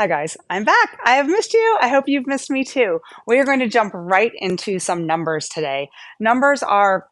Hi guys, I'm back. I have missed you. I hope you've missed me too. We are going to jump right into some numbers today. Numbers are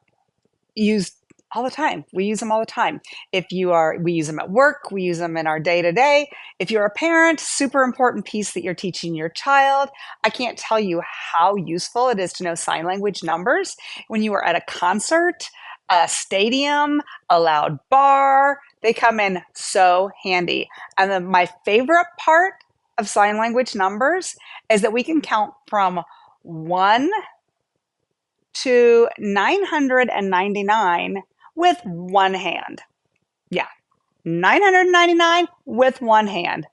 used all the time. We use them all the time. We use them at work, we use them in our day to day. If you're a parent, super important piece that you're teaching your child. I can't tell you how useful it is to know sign language numbers when you are at a concert, a stadium, a loud bar. They come in so handy. And then my favorite part of sign language numbers is that we can count from 1 to 999 with one hand. Yeah, 999 with one hand.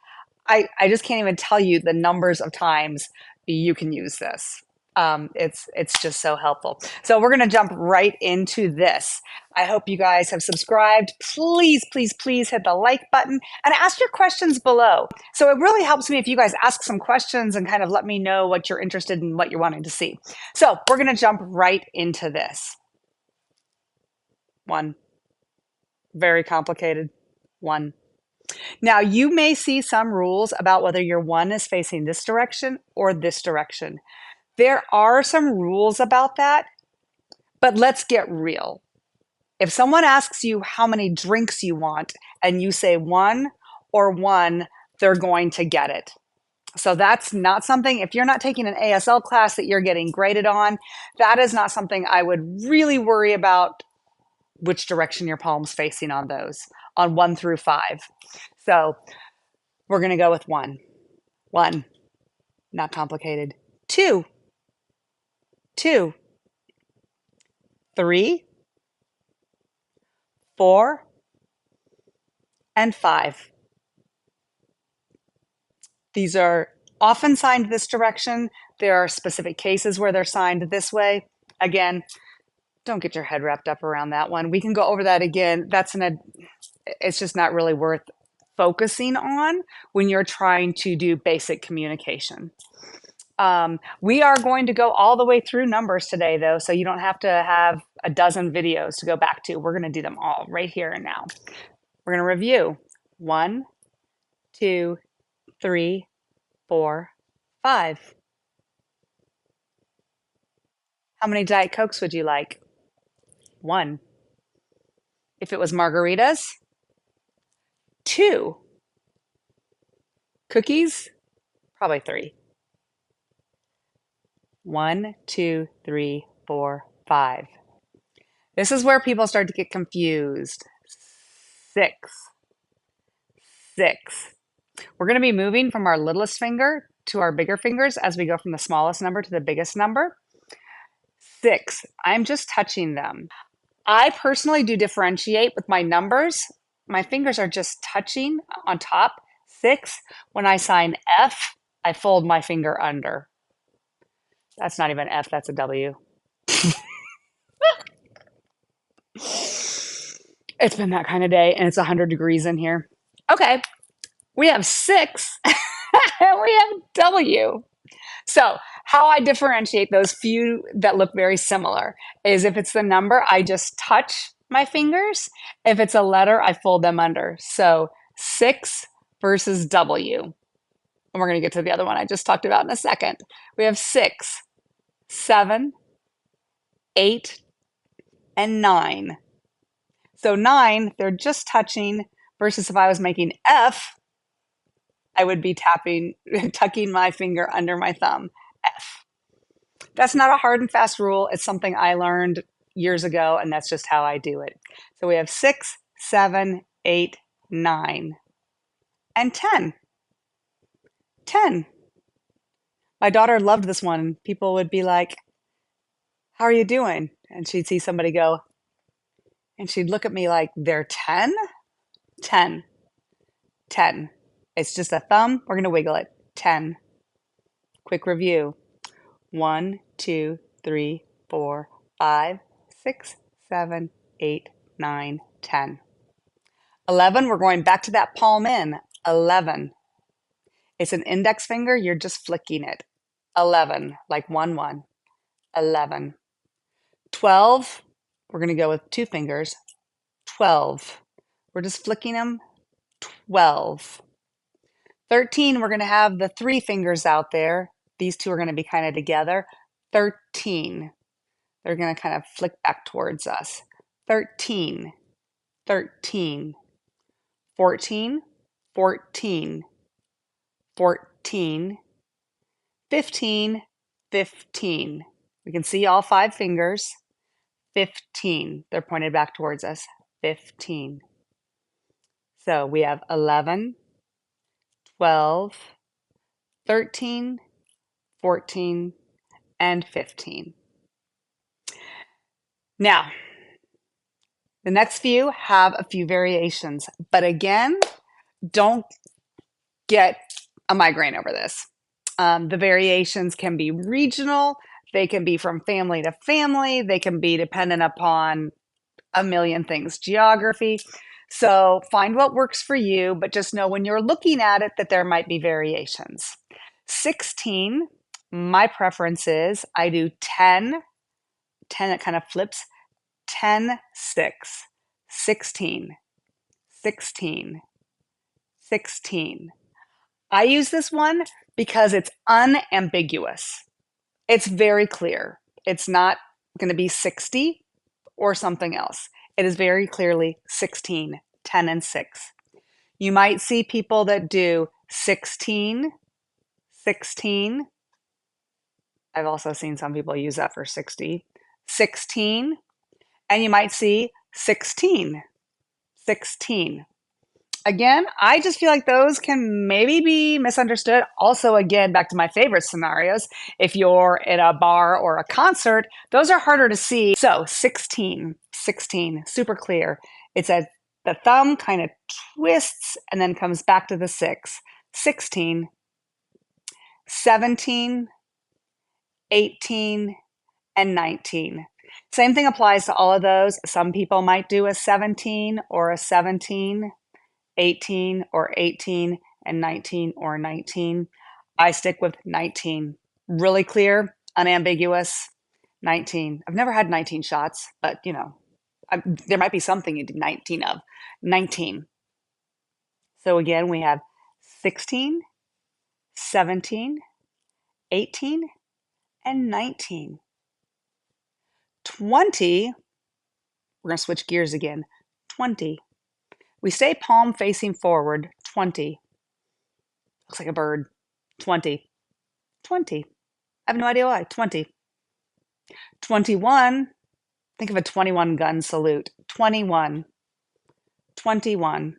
I just can't even tell you the numbers of times you can use this. It's just so helpful. So we're going to jump right into this. I hope you guys have subscribed. Please, please, please hit the like button and ask your questions below. So it really helps me if you guys ask some questions and kind of let me know what you're interested in, what you're wanting to see. So we're going to jump right into this. One, very complicated. One. Now, you may see some rules about whether your one is facing this direction or this direction. There are some rules about that, but let's get real. If someone asks you how many drinks you want and you say one or one, they're going to get it. So that's not something, if you're not taking an ASL class that you're getting graded on, that is not something I would really worry about which direction your palm's facing on those, on 1 through 5. So we're going to go with one. One, not complicated. Two, two, three, 4, and 5. These are often signed this direction. There are specific cases where they're signed this way. Again, don't get your head wrapped up around that one. We can go over that again. It's just not really worth focusing on when you're trying to do basic communication. We are going to go all the way through numbers today, though, so you don't have to have a dozen videos to go back to. We're going to do them all right here and now. We're going to review 1, 2, 3, 4, 5. How many Diet Cokes would you like? 1. If it was margaritas? 2. Cookies? Probably 3. 1, 2, 3, 4, 5. This is where people start to get confused. 6. 6. We're going to be moving from our littlest finger to our bigger fingers as we go from the smallest number to the biggest number. 6. I'm just touching them. I personally do differentiate with my numbers. My fingers are just touching on top. 6. When I sign F, I fold my finger under. That's not even F, that's a W. It's been that kind of day, and it's 100 degrees in here. Okay, we have 6, and we have W. So how I differentiate those few that look very similar is if it's the number, I just touch my fingers. If it's a letter, I fold them under. So 6 versus W. And we're going to get to the other one I just talked about in a second. We have 6, 7, 8, and 9. So 9, they're just touching versus if I was making F, I would be tucking my finger under my thumb. F. That's not a hard and fast rule. It's something I learned years ago, and that's just how I do it. So we have 6, 7, 8, 9, and 10. 10. My daughter loved this one. People would be like, how are you doing? And she'd see somebody go, and she'd look at me like, they're 10? 10. 10. It's just a thumb. We're going to wiggle it. 10. Quick review. 1, 2, 3, 4, 5, 6, 7, 8, 9, 10. 11, we're going back to that palm in. 11. It's an index finger. You're just flicking it. 11, like 1, 1. 11. 12, we're going to go with 2 fingers. 12. We're just flicking them. 12. 13, we're going to have the three fingers out there. These two are going to be kind of together. 13. They're going to kind of flick back towards us. 13, 13, 14, 14, 14, 15, 15. We can see all five fingers. 15. They're pointed back towards us. 15. So we have 11, 12, 13, 14, and 15. Now, the next few have a few variations, but again, don't get a migraine over this. The variations can be regional, they can be from family to family, they can be dependent upon a million things, geography. So find what works for you, but just know when you're looking at it that there might be variations. 16, my preference is I do 10, 10 that kind of flips, 10, 6, 16, 16, 16. I use this one because it's unambiguous. It's very clear. It's not going to be 60 or something else. It is very clearly 16, 10, and 6. You might see people that do 16, 16. I've also seen some people use that for 60, 16, and you might see 16, 16. Again, I just feel like those can maybe be misunderstood. Also, again, back to my favorite scenarios, if you're at a bar or a concert, those are harder to see. So 16, 16, super clear. It's a the thumb kind of twists and then comes back to the 6. 16, 17, 18, and 19. Same thing applies to all of those. Some people might do a 17 or a 17. 18 or 18, and 19 or 19. I stick with 19. Really clear, unambiguous, 19. I've never had 19 shots, but there might be something you did 19 of. 19. So again, we have 16, 17, 18, and 19. 20, we're going to switch gears again. 20. We stay palm facing forward, 20. Looks like a bird. 20. 20. I have no idea why. 20. 21. Think of a 21 gun salute. 21. 21.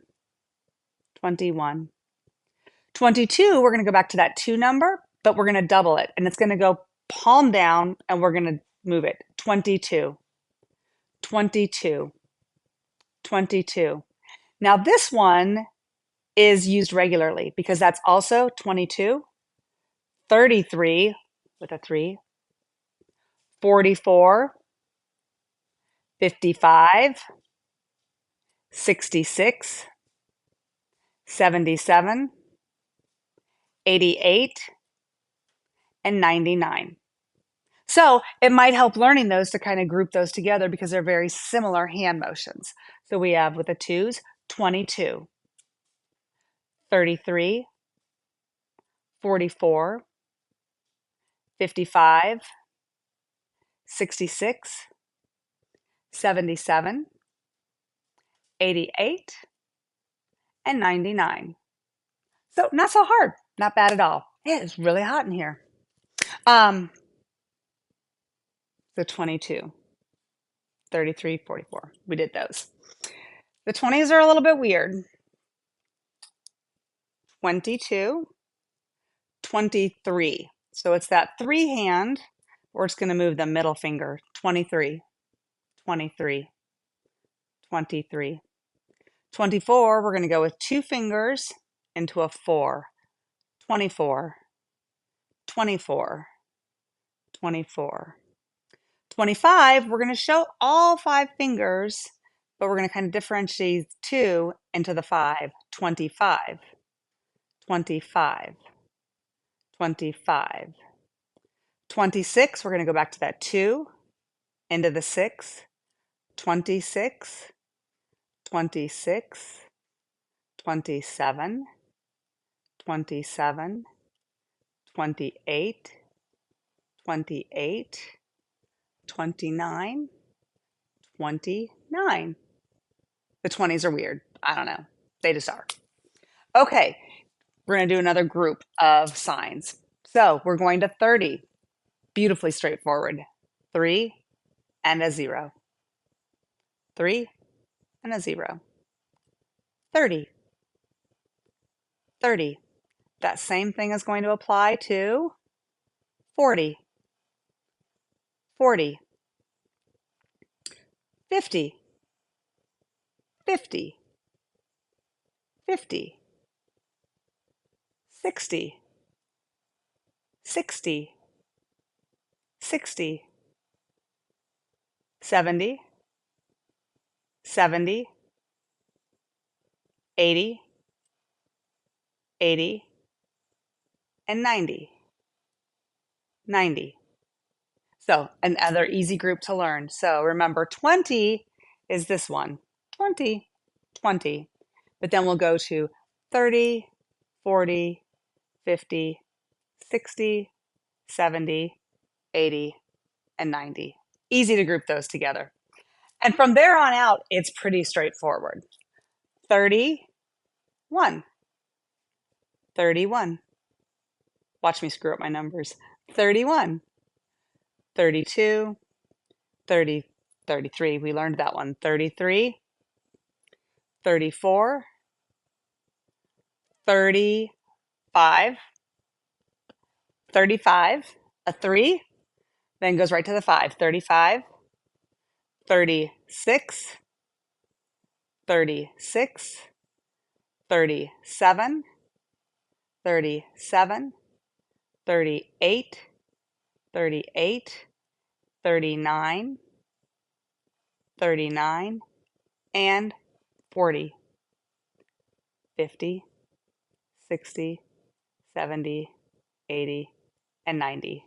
21. 22, we're going to go back to that 2 number, but we're going to double it. And it's going to go palm down, and we're going to move it. 22. 22. 22. Now this one is used regularly because that's also 22, 33 with a 3, 44, 55, 66, 77, 88, and 99. So it might help learning those to kind of group those together because they're very similar hand motions. So we have with the 2s, 22, 33, 44, 55, 66, 77, 88, and 99. So not so hard, not bad at all. It is really hot in here. The 22, 33, 44. We did those. The 20s are a little bit weird. 22, 23. So it's that 3 hand, or it's going to move the middle finger. 23, 23, 23. 24, we're going to go with 2 fingers into a 4. 24, 24, 24. 25, we're going to show all 5 fingers, but we're going to kind of differentiate 2 into the 5. 25, 25, 25. 26, we're going to go back to that 2 into the 6. 26, 26, 27, 27, 28, 28, 29, 29. The 20s are weird. I don't know. They just are. Okay, we're going to do another group of signs. So we're going to 30. Beautifully straightforward. 3 and a 0. 3 and a 0. 30. 30. That same thing is going to apply to 40. 40. 50. 50. 50. 60. 60. 60. 70. 70. 80. 80. And 90. 90. So another easy group to learn. So remember 20 is this one. 20. 20. But then we'll go to 30, 40, 50, 60, 70, 80, and 90. Easy to group those together. And from there on out, it's pretty straightforward. 31. 31. Watch me screw up my numbers. 31. 32. 30, 33. We learned that one. 33. 34. 35. 35. A 3. Then goes right to the 5. 35. 36. 36. 37. 37. 38. 38. 39. 39. And 40. 50. 60. 70. 80. And 90.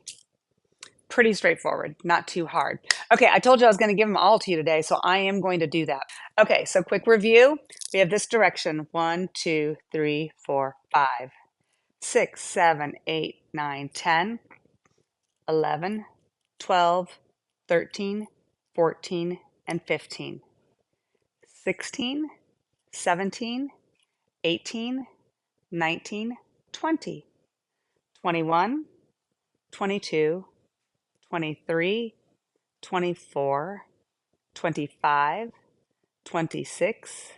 Pretty straightforward, not too hard. Okay, I told you I was going to give them all to you today, so I am going to do that. Okay, so quick review. We have this direction: 1, 2, 3, 4, 5, 6, 7, 8, 9, 10, 11, 12, 13, 14, and 15, 16, 17, 18, 19, 20, 21, 22, 23, 24, 25, 26,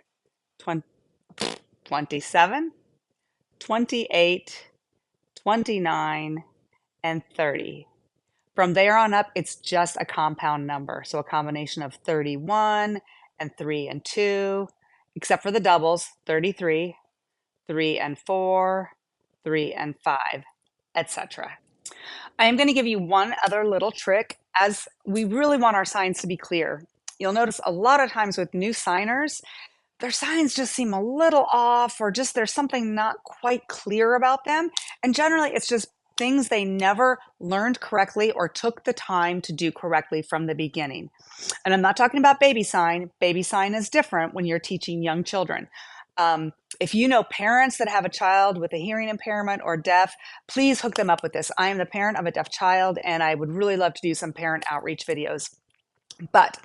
27, 28, 29, and 30. From there on up, it's just a compound number. So a combination of 31 and 3 and 2, except for the doubles, 33, 3 and 4, 3 and 5, etc. I am going to give you one other little trick, as we really want our signs to be clear. You'll notice a lot of times with new signers, their signs just seem a little off, or just there's something not quite clear about them. And generally, it's just things they never learned correctly or took the time to do correctly from the beginning. And I'm not talking about baby sign. Baby sign is different when you're teaching young children. If you know parents that have a child with a hearing impairment or deaf, please hook them up with this. I am the parent of a deaf child, and I would really love to do some parent outreach videos. But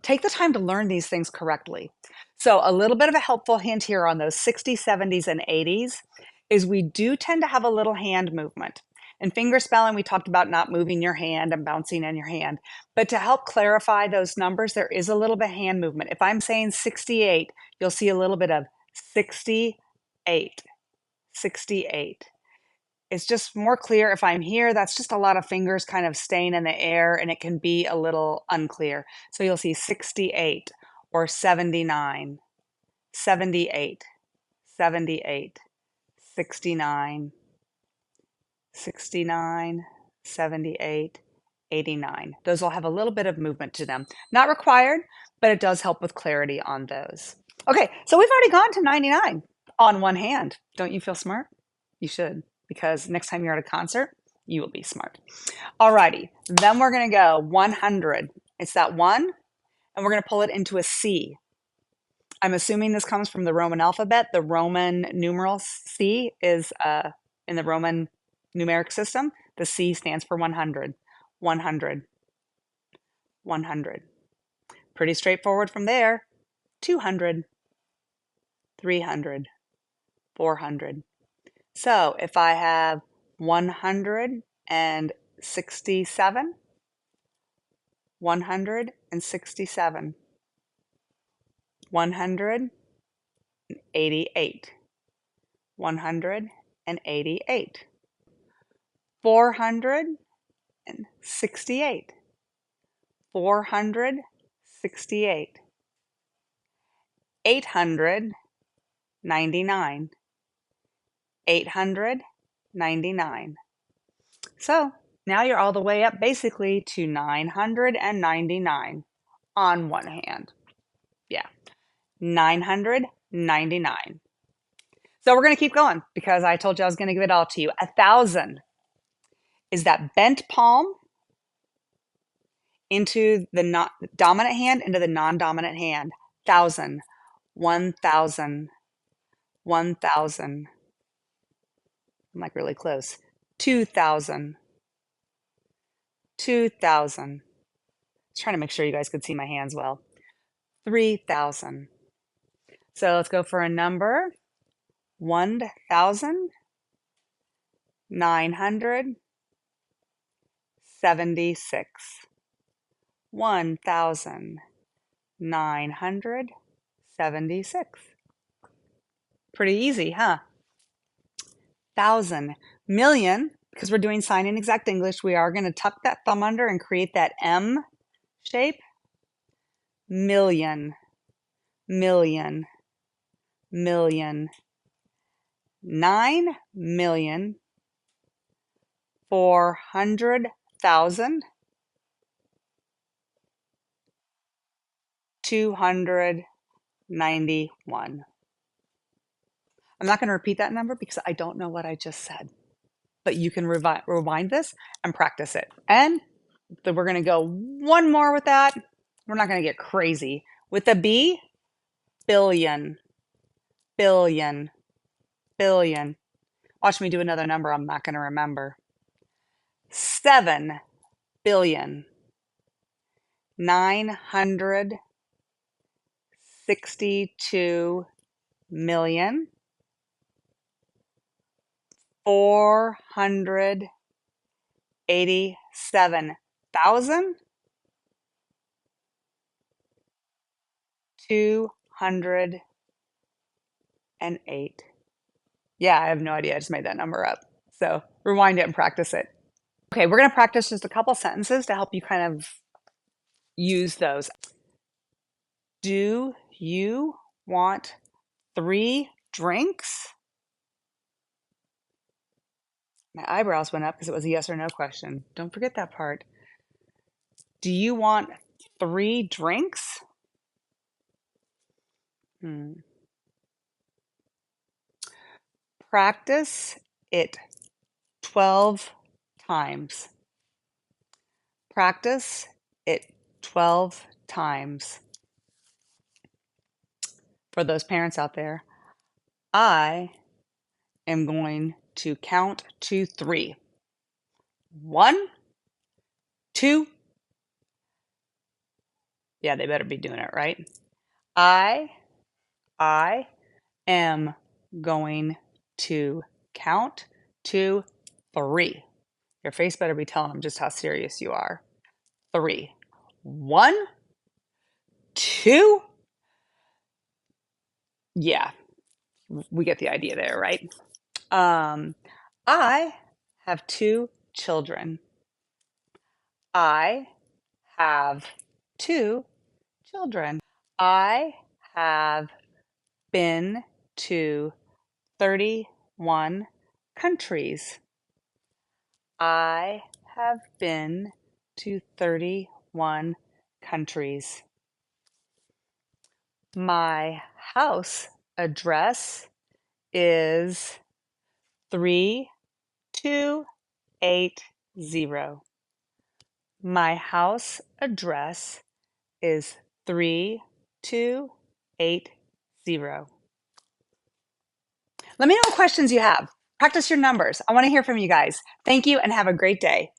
take the time to learn these things correctly. So a little bit of a helpful hint here on those 60s, 70s, and 80s is we do tend to have a little hand movement. In finger spelling, we talked about not moving your hand and bouncing in your hand. But to help clarify those numbers, there is a little bit of hand movement. If I'm saying 68, you'll see a little bit of 68, 68. It's just more clear if I'm here. That's just a lot of fingers kind of staying in the air, and it can be a little unclear. So you'll see 68 or 79, 78, 78, 69, 69, 78, 89. Those will have a little bit of movement to them. Not required, but it does help with clarity on those. Okay, so we've already gone to 99 on one hand. Don't you feel smart? You should, because next time you're at a concert, you will be smart. Alrighty, then we're gonna go 100. It's that 1, and we're gonna pull it into a C. I'm assuming this comes from the Roman alphabet. The Roman numeral C is in the Roman numeric system. The C stands for 100. 100. 100. Pretty straightforward from there. 200. 300. 400. So if I have 167, 167, 188, 188, 468, 468, 899, 899. So now you're all the way up basically to 999 on one hand. Yeah, 999. So we're going to keep going because I told you I was going to give it all to you. 1,000 is that bent palm into the dominant hand into the non-dominant hand. 1,000, 1,000, 1,000. I'm like really close. 2,000, 2,000. Trying to make sure you guys could see my hands well. 3,000. So let's go for a number. 1,976. 1,976. Pretty easy, huh? 1,000. Million, because we're doing sign in exact English, we are going to tuck that thumb under and create that M shape. Million, million, million. 9,400,000. 291. I'm not going to repeat that number because I don't know what I just said, but you can rewind this and practice it. And then we're going to go one more with that. We're not going to get crazy. With a B, billion, billion, billion. Watch me do another number I'm not going to remember. 7 billion, 962 million, 487,000, 208. Yeah, I have no idea. I just made that number up. So rewind it and practice it. Okay, we're going to practice just a couple sentences to help you kind of use those. Do you want 3 drinks? My eyebrows went up because it was a yes or no question. Don't forget that part. Do you want 3 drinks? Practice it 12 times. Practice it 12 times. For those parents out there, I am going to count to 3. 1, 2. Yeah, they better be doing it right. I am going to count to 3. Your face better be telling them just how serious you are. 3. 1, 2. Yeah, we get the idea there, right? I have 2 children. I have 2 children. I have been to 31 countries. I have been to 31 countries. My house address is 3280. My house address is 3280. 0. Let me know what questions you have. Practice your numbers. I want to hear from you guys. Thank you and have a great day.